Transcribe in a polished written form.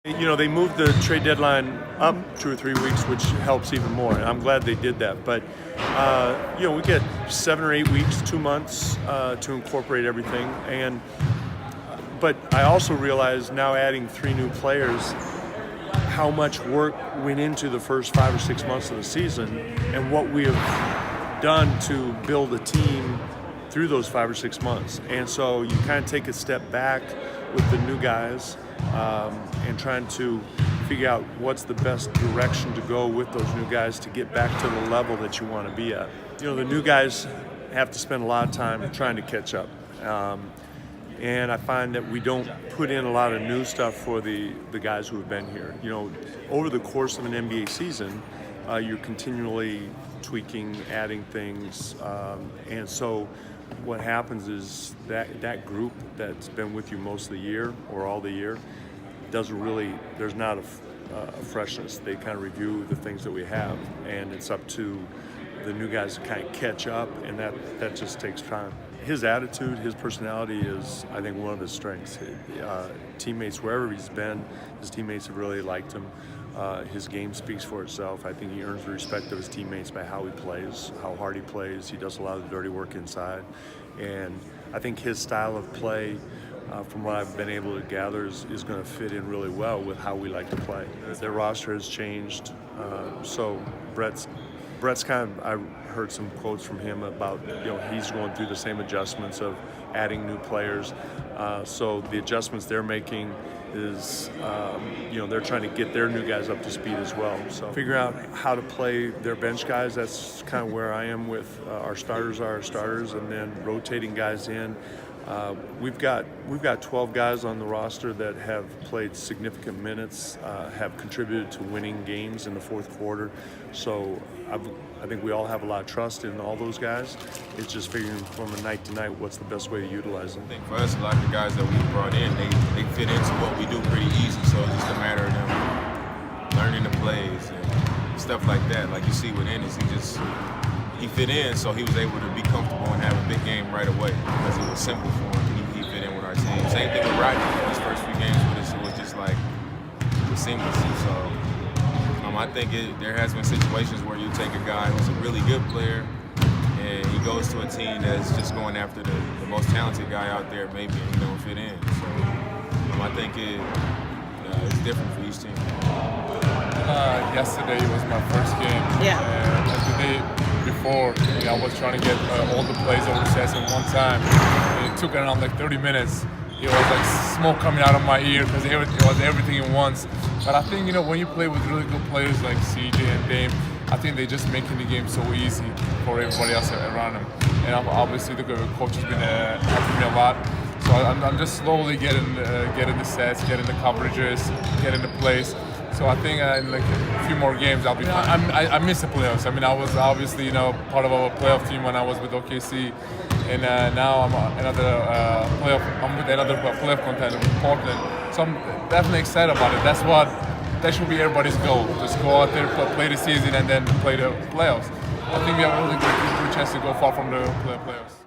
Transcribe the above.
You know, they moved the trade deadline up 2 or 3 weeks, which helps even more. And I'm glad they did that. But, you know, we get 7 or 8 weeks, 2 months to incorporate everything. But I also realize now adding 3 new players, how much work went into the first 5 or 6 months of the season and what we have done to build a team through those 5 or 6 months. And so you kind of take a step back with the new guys and trying to figure out what's the best direction to go with those new guys to get back to the level that you want to be at. You know, the new guys have to spend a lot of time trying to catch up. And I find that we don't put in a lot of new stuff for the guys who have been here. You know, over the course of an NBA season, you're continually tweaking, adding things, and so what happens is that group that's been with you most of the year or all the year doesn't really, there's not a freshness. They kind of review the things that we have, and it's up to the new guys to kind of catch up, and that just takes time. His attitude, his personality is, I think, one of his strengths. Teammates, wherever he's been, his teammates have really liked him. His game speaks for itself. I think he earns the respect of his teammates by how he plays, how hard he plays. He does a lot of the dirty work inside. And I think his style of play, from what I've been able to gather, is going to fit in really well with how we like to play. Their roster has changed. So Brett's kind of, I heard some quotes from him about, you know, he's going through the same adjustments of adding new players. So the adjustments they're making is, you know, they're trying to get their new guys up to speed as well. So figuring out how to play their bench guys, that's kind of where I am with our starters are our starters, and then rotating guys in. We've got 12 guys on the roster that have played significant minutes, have contributed to winning games in the fourth quarter. So I think we all have a lot of trust in all those guys. It's just figuring from a night to night what's the best way to utilize them. I think for us, a lot of the guys that we brought in, they fit into what we do pretty easy. So it's just a matter of them learning the plays and stuff like that. Like you see with Enes, he fit in, so he was able to be comfortable and have a big game right away because it was simple for him. He fit in with our team. Same thing with Rodney. His first few games with us, it was just like it was seamless. So I think there has been situations where you take a guy who's a really good player and he goes to a team that's just going after the most talented guy out there, maybe, and he don't fit in. So I think it's different for each team. Yesterday was my first game. Yeah. And the day before, I was trying to get all the plays over the sets at one time. And it took around like 30 minutes. It was like smoke coming out of my ear because it was everything at once. But I think, when you play with really good players like CJ and Dame, I think they're just making the game so easy for everybody else around them. And obviously the coach has been helping me a lot. So I'm just slowly getting the sets, getting the coverages, getting the plays. So I think in like a few more games I'll be fine. I miss the playoffs. I mean, I was obviously part of our playoff team when I was with OKC, and now I'm with another playoff contender with Portland. So I'm definitely excited about it. That should be everybody's goal. Just go out there, play the season, and then play the playoffs. I think we have a really good chance to go far from the playoffs.